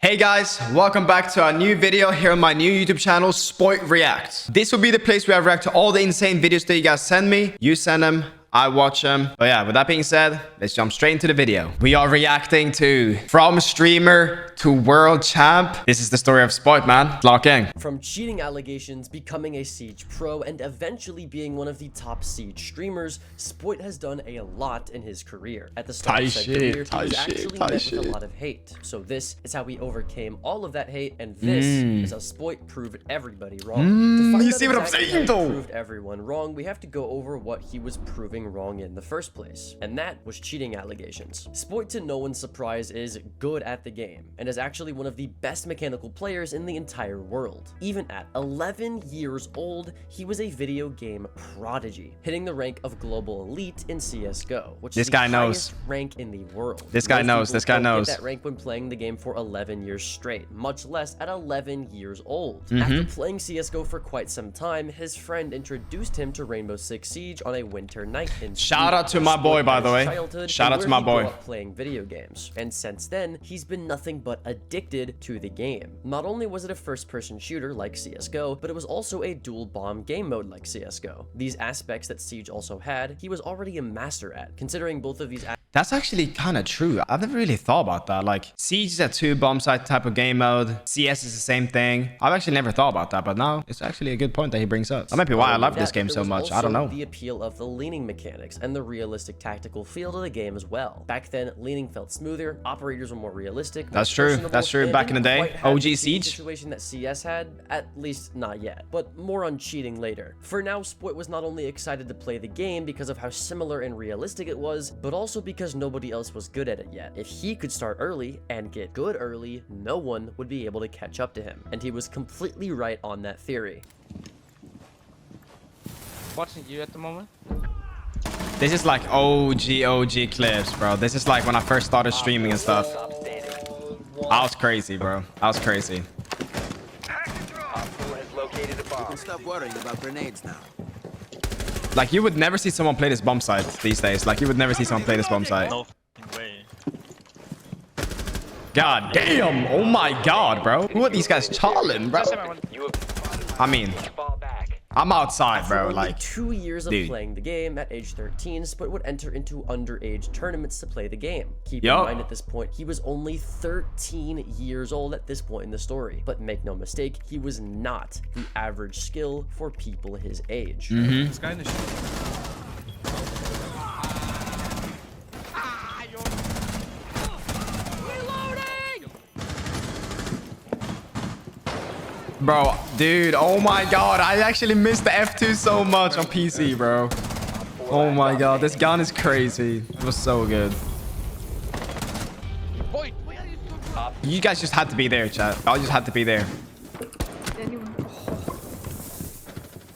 Hey guys, welcome back to a new video here on my new YouTube channel, Spoit Reacts. This will be the place where I react to all the insane videos that you guys send me. You send them, I watch them. But yeah, with that being said, let's jump straight into the video. We are reacting to From Streamer to World Champ. This is the story of Spoit, man. Lock in. From cheating allegations, becoming a Siege pro, and eventually being one of the top Siege streamers, Spoit has done a lot in his career. At the start of his career, he was actually met with a lot of hate. So this is how he overcame all of that hate, and this is how Spoit proved everybody wrong. You see what I'm saying, though? Proved everyone wrong, we have to go over what he was proving wrong in the first place, and that was cheating allegations. Spoit, to no one's surprise, is good at the game, and is actually one of the best mechanical players in the entire world. Even at 11 years old, he was a video game prodigy, hitting the rank of global elite in CSGO, which is the highest rank in the world. This guy knows. This guy knows. Get that rank when playing the game for 11 years straight, much less at 11 years old. After playing CSGO for quite some time, his friend introduced him to Rainbow Six Siege on a winter night. Shout out to my boy, by the way. Shout out to my boy. Playing video games, and since then he's been nothing but addicted to the game. Not only was it a first-person shooter like CSGO, but it was also a dual bomb game mode like CSGO. These aspects that Siege also had, he was already a master at. Considering both of these That's actually kind of true. I've never really thought about that. Like, Siege is a two-bomb site type of game mode. CS is the same thing. I've actually never thought about that, but now it's actually a good point that he brings up. That might be why I love this game so much. I don't know. The appeal of the leaning mechanics and the realistic tactical feel to the game as well. Back then, leaning felt smoother, operators were more realistic. That's true. That's true. Back in the day, OG Siege situation that CS had, at least not yet. But more on cheating later. For now, Spoit was not only excited to play the game because of how similar and realistic it was, but also because nobody else was good at it yet. If he could start early and get good early, no one would be able to catch up to him. And he was completely right on that theory. Watching you at the moment? This is like OG clips, bro. This is like when I first started streaming and stuff. I was crazy, bro. I was crazy. You can stop worrying about grenades now. Like, you would never see someone play this bomb site these days. Like, you would never see someone play this bomb site. No way. God damn. Oh my god, bro. Who are these guys charling, bro? I mean, I'm outside, bro. Like, 2 years of playing the game, at age 13, Spoit would enter into underage tournaments to play the game. Keep in mind, at this point, he was only 13 years old at this point in the story. But make no mistake, he was not the average skill for people his age. This guy in the bro, dude, oh my god, I actually missed the F2 so much on PC, bro. Oh my god, this gun is crazy. It was so good. You guys just had to be there, chat. I just had to be there.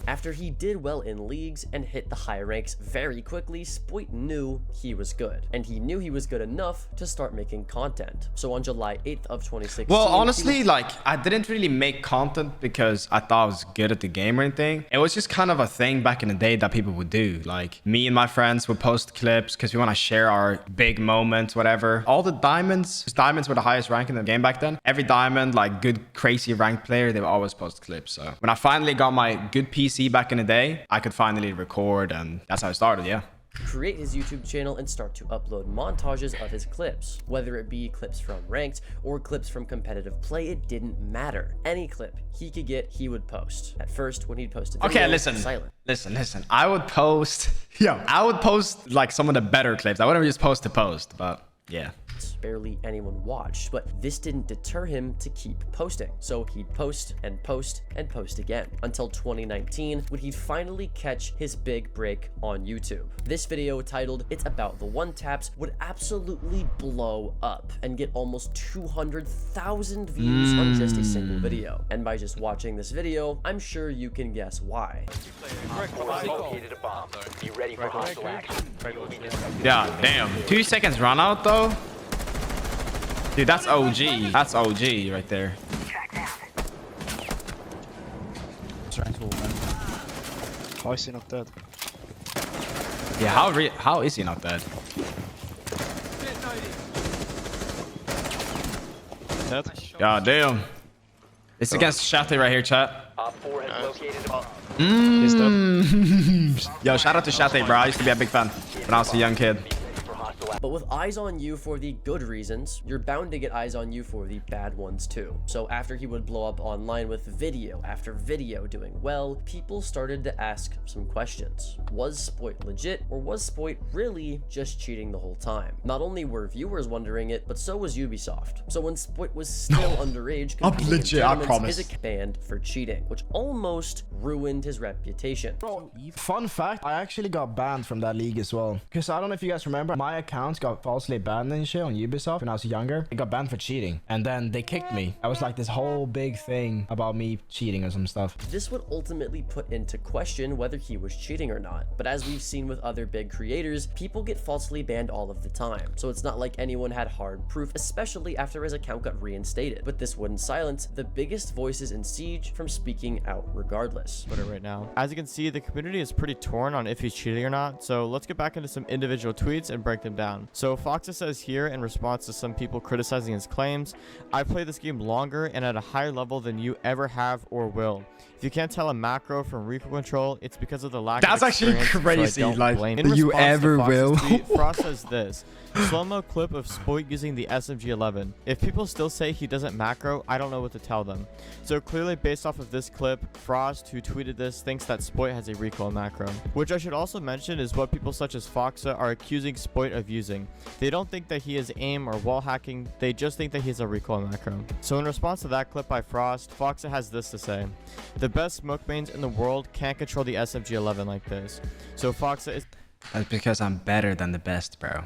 After he did well in leagues and hit the high ranks very quickly, Spoit knew he was good. And he knew he was good enough to start making content. So on July 8th of 2016... Well, honestly, like, I didn't really make content because I thought I was good at the game or anything. It was just kind of a thing back in the day that people would do. Like, me and my friends would post clips because we want to share our big moments, whatever. All the diamonds were the highest rank in the game back then. Every diamond, like, good, crazy ranked player, they would always post clips. So when I finally got my good PC back in the day, I could finally record, and that's how I started. Yeah, create his YouTube channel and start to upload montages of his clips. Whether it be clips from ranked or clips from competitive play, it didn't matter. Any clip he could get, he would post. At first, when he'd post a video, okay, listen, I would post I would post like some of the better clips. I wouldn't just post to post, but yeah, barely anyone watched, but this didn't deter him to keep posting. So he'd post and post and post again until 2019, when he'd finally catch his big break on YouTube. This video, titled "It's About the One Taps," would absolutely blow up and get almost 200,000 views on just a single video. And by just watching this video, I'm sure you can guess why. Yeah, damn. 2 seconds run out though. Dude, that's OG. That's OG right there. How is he not dead? Yeah, how is he not dead? Dead. God damn. It's against Shatty right here, chat. He's dead. Yo, shout out to Shatty, bro. I used to be a big fan when I was a young kid. But with eyes on you for the good reasons, you're bound to get eyes on you for the bad ones too. So after he would blow up online with video after video doing well, people started to ask some questions. Was Spoit legit, or was Spoit really just cheating the whole time? Not only were viewers wondering it, but so was Ubisoft. So when Spoit was still underage, I'm competing in legit, I tournaments, promise. his banned for cheating, which almost ruined his reputation. Bro, fun fact, I actually got banned from that league as well. Because I don't know if you guys remember, my account got falsely banned and shit on Ubisoft when I was younger. It got banned for cheating. And then they kicked me. I was like this whole big thing about me cheating or some stuff. This would ultimately put into question whether he was cheating or not. But as we've seen with other big creators, people get falsely banned all of the time. So it's not like anyone had hard proof, especially after his account got reinstated. But this wouldn't silence the biggest voices in Siege from speaking out regardless. Twitter right now. As you can see, the community is pretty torn on if he's cheating or not, so let's get back into some individual tweets and break them down. So Foxa says here in response to some people criticizing his claims, I play this game longer and at a higher level than you ever have or will. If you can't tell a macro from recoil control, it's because of the lack That's of actually experience, crazy, so I don't like, blame that you response to ever Fox's will. tweet, Frost says this, slow-mo clip of Spoit using the SMG-11. If people still say he doesn't macro, I don't know what to tell them. So clearly based off of this clip, Frost, who tweeted this, thinks that Spoit has a recoil macro. Which I should also mention is what people such as Foxa are accusing Spoit of using. They don't think that he is aim or wall hacking, they just think that he's a recoil macro. So in response to that clip by Frost, Foxa has this to say, the best smoke mains in the world can't control the SMG-11 like this. So Foxa is... That's because I'm better than the best, bro.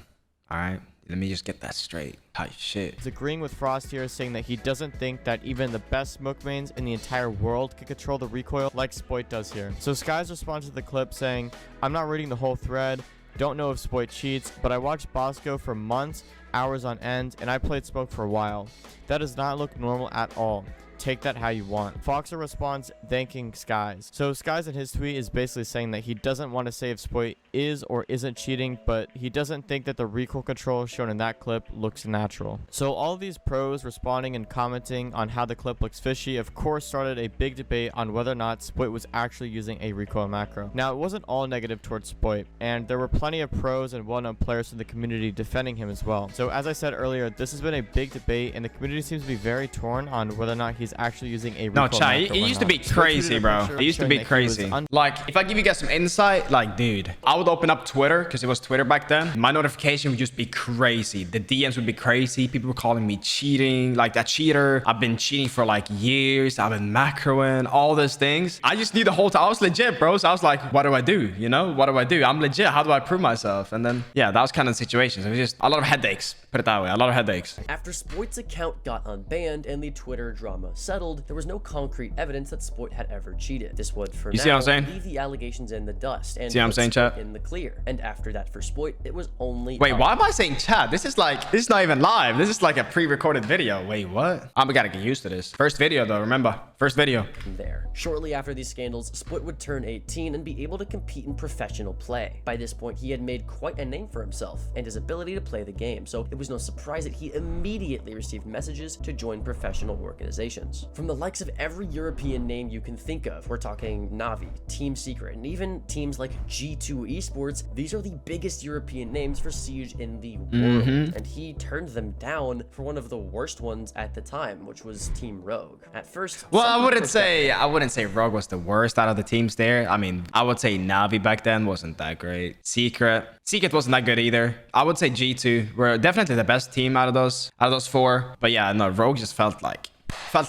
Alright? Let me just get that straight. Type shit. is agreeing with Frost here, saying that he doesn't think that even the best smoke mains in the entire world can control the recoil like Spoit does here. So Skies responds to the clip saying, I'm not reading the whole thread, don't know if Spoit cheats, but I watched Bosco for months, hours on end, and I played smoke for a while. That does not look normal at all. Take that how you want. Foxa responds thanking Skies. So Skies in his tweet is basically saying that he doesn't want to say if Spoit is or isn't cheating, but he doesn't think that the recoil control shown in that clip looks natural. So all of these pros responding and commenting on how the clip looks fishy of course started a big debate on whether or not Spoit was actually using a recoil macro. Now it wasn't all negative towards Spoit, and there were plenty of pros and well-known players in the community defending him as well. So as I said earlier, this has been a big debate and the community seems to be very torn on whether or not he's actually using a recoil No, chat, macro it or used to not. be Spoit crazy, tweeted a bro. picture It used to showing be that he was crazy. Like, if I give you guys some insight, like, dude, I would open up Twitter, because it was Twitter back then. My notification would just be crazy. The DMs would be crazy. People were calling me cheating, like that cheater. I've been cheating for like years. I've been macroing, all those things. I just knew the whole time. I was legit, bro. So I was like, what do I do? You know, what do I do? I'm legit. How do I prove myself? And then, yeah, that was kind of the situation. So it was just a lot of headaches. Put it that way. A lot of headaches. After Spoit's account got unbanned and the Twitter drama settled, there was no concrete evidence that Spoit had ever cheated. This would, for You now, see what I'm saying? leave the allegations in the dust and See what I'm put saying, Spoit chat? in the clear. And after that for Spoit, it was only... Wait, why am I saying chat? This is not even live. This is like a pre-recorded video. Wait, what? We gotta get used to this. First video though, remember? First video. there. Shortly after these scandals, Spoit would turn 18 and be able to compete in professional play. By this point, he had made quite a name for himself and his ability to play the game, so it was no surprise that he immediately received messages to join professional organizations. From the likes of every European name you can think of, we're talking Navi, Team Secret, and even teams like G2 Esports, these are the biggest European names for Siege in the world, and he turned them down for one of the worst ones at the time, which was Team Rogue. At first, Well, some I people wouldn't pushed back. say Rogue was the worst out of the teams there. I mean, I would say Navi back then wasn't that great. Secret wasn't that good either. I would say G2 were definitely the best team out of those four. But yeah, no, Rogue just felt like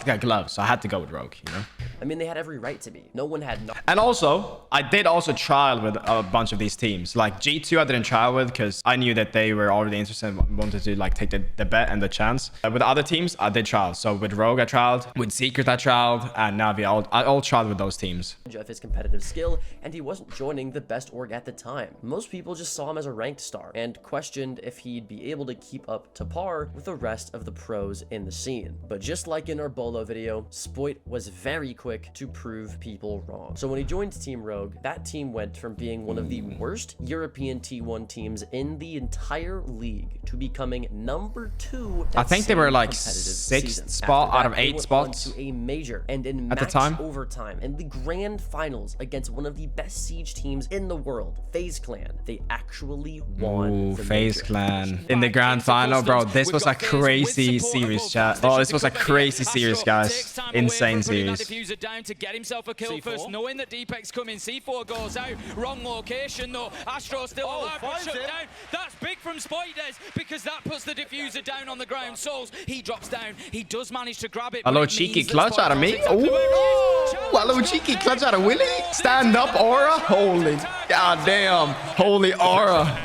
a glove, so I had to go with Rogue, you know? I mean, they had every right to be. No one had no. And also, I did also trial with a bunch of these teams. Like G2, I didn't trial with because I knew that they were already interested and wanted to like take the bet and the chance. With other teams, I did trial. So with Rogue, I trialed. With Secret, I trialed. And Navi, I all trialed with those teams. Of his competitive skill, and he wasn't joining the best org at the time. Most people just saw him as a ranked star and questioned if he'd be able to keep up to par with the rest of the pros in the scene. But just like in our Bolo video, Spoit was very quick quick to prove people wrong. So when he joined Team Rogue, that team went from being one of the worst European T1 teams in the entire league to becoming number 2. I think they were like 6th spot out of 8 spots to a major, and in at the time. Overtime in the grand finals against one of the best siege teams in the world, FaZe Clan, they actually won. FaZe Clan in the grand final, bro. This was a crazy series, chat. Oh, this was a crazy series, guys. Insane series. Diffuser down to get himself a kill first, knowing that Deepek's coming. C4 goes out, wrong location though. Astro still alive, but shut down. That's big from Spoitdes, because that puts the diffuser down on the ground. Souls, he drops down. He does manage to grab it. A little cheeky clutch out of me. Ooh, a little cheeky clutch out of Willie. Stand up, aura. Holy goddamn. Holy aura.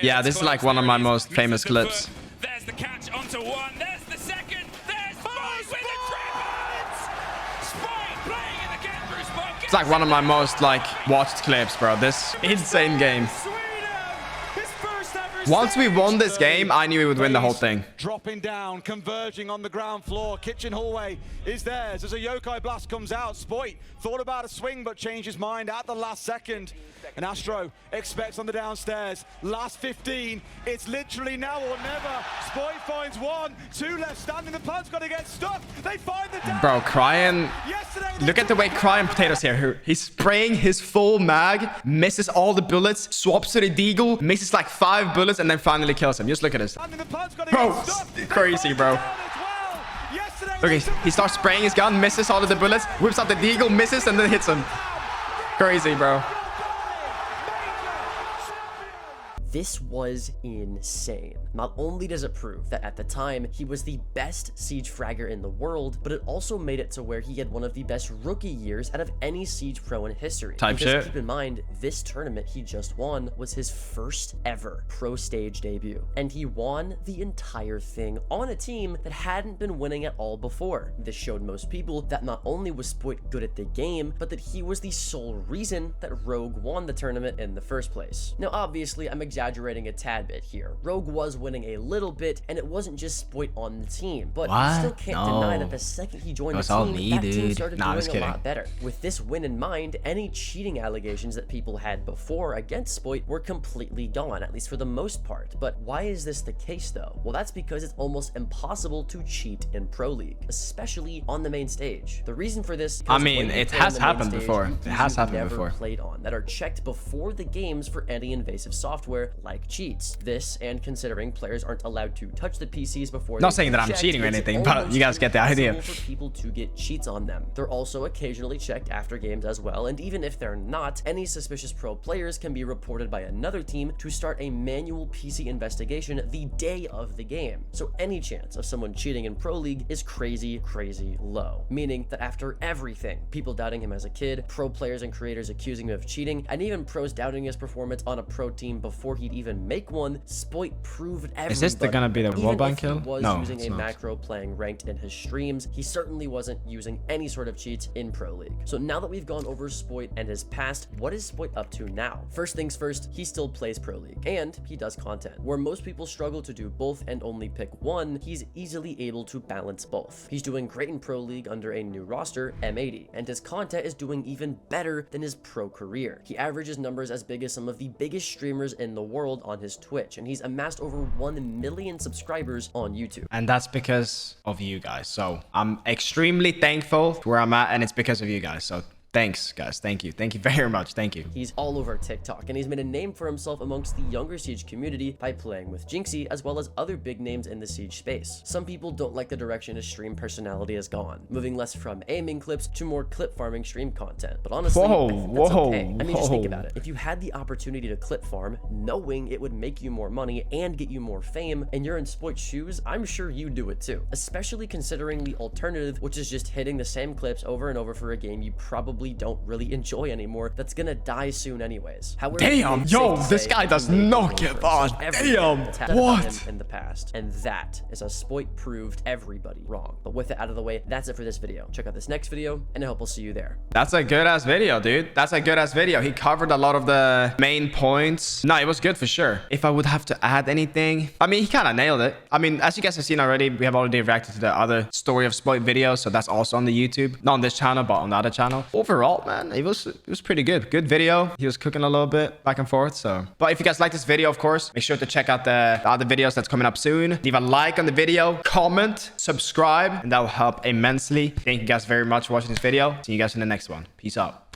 Yeah, this is like one of my most famous clips. There's the catch onto one. There's the second. There's Spoit with the triplets. Spoit playing in the game through Spoit. It's like one of my most like watched clips, bro. This insane game. Once we won this game, I knew we would win the whole thing. Dropping down, converging on the ground floor. Kitchen hallway is theirs as a Yokai Blast comes out. Spoit thought about a swing but changed his mind at the last second. And Astro expects on the downstairs. Last 15. It's literally now or never. Spoit finds 1, 2 left standing. The plant's got to get stuck. They find the down. Bro, Cryan. Look at the way Cryan Potatoes here. He's spraying his full mag, misses all the bullets, swaps to the Deagle, misses like 5 bullets, and then finally kills him. Just look at this. Bro, crazy, bro. Okay, he starts spraying his gun, misses all of the bullets, whips out the Deagle, misses, and then hits him. Crazy, bro. This was insane. Not only does it prove that at the time he was the best Siege fragger in the world, but it also made it to where he had one of the best rookie years out of any Siege pro in history. Because keep in mind, this tournament he just won was his first ever pro stage debut, and he won the entire thing on a team that hadn't been winning at all before. This showed most people that not only was Spoit good at the game, but that he was the sole reason that Rogue won the tournament in the first place. Now obviously I'm exaggerating a tad bit here. Rogue was winning a little bit, and it wasn't just Spoit on the team, but you still can't deny that the second he joined the team, that team started doing a lot better. With this win in mind, any cheating allegations that people had before against Spoit were completely gone, at least for the most part. But why is this the case though? Well, that's because it's almost impossible to cheat in Pro League, especially on the main stage. The reason for this, I mean, it has happened before. It has happened before. Played on that are checked before the games for any invasive software like cheats. This, and considering players aren't allowed to touch the PCs before not saying that I'm cheating or anything, but you guys get the idea. For people to get cheats on them. They're also occasionally checked after games as well, and even if they're not, any suspicious pro players can be reported by another team to start a manual PC investigation the day of the game. So any chance of someone cheating in Pro League is crazy low, meaning that after everything, people doubting him as a kid, pro players and creators accusing him of cheating, and even pros doubting his performance on a pro team before he'd even make one, Spoit proved everybody. Is this gonna be the wallbang kill? Was using a macro playing ranked in his streams, he certainly wasn't using any sort of cheats in Pro League. So now that we've gone over Spoit and his past, what is Spoit up to now? First things first, he still plays Pro League, and he does content. Where most people struggle to do both and only pick one, he's easily able to balance both. He's doing great in Pro League under a new roster, M80, and his content is doing even better than his pro career. He averages numbers as big as some of the biggest streamers in the world on his Twitch, and he's amassed over 1 million subscribers on YouTube. And that's because of you guys. So I'm extremely thankful to where I'm at, and it's because of you guys. So thanks, guys. Thank you. Thank you very much. Thank you. He's all over TikTok, and he's made a name for himself amongst the younger Siege community by playing with Jinxie, as well as other big names in the Siege space. Some people don't like the direction his stream personality has gone, moving less from aiming clips to more clip farming stream content. But honestly, I think that's okay. I mean, just think about it. If you had the opportunity to clip farm, knowing it would make you more money and get you more fame, and you're in Spoit's shoes, I'm sure you'd do it too. Especially considering the alternative, which is just hitting the same clips over and over for a game you probably probably don't really enjoy anymore that's gonna die soon anyways. However, Damn, it's yo, safe to this say guy he does made not the give difference. on. Everybody Damn, talked about what? him in the past, and that is how Spoit proved everybody wrong. But with it out of the way, that's it for this video. Check out this next video, and I hope we'll see you there. That's a good ass video, dude. That's a good ass video. He covered a lot of the main points. No, it was good for sure. If I would have to add anything, I mean, he kind of nailed it. I mean, as you guys have seen already, we have already reacted to the other story of Spoit video, so that's also on the YouTube. Not on this channel, but on the other channel. Overall, man, it was pretty good. Good video. He was cooking a little bit back and forth, so. But if you guys like this video, of course, make sure to check out the other videos that's coming up soon. Leave a like on the video, comment, subscribe, and that will help immensely. Thank you guys very much for watching this video. See you guys in the next one. Peace out.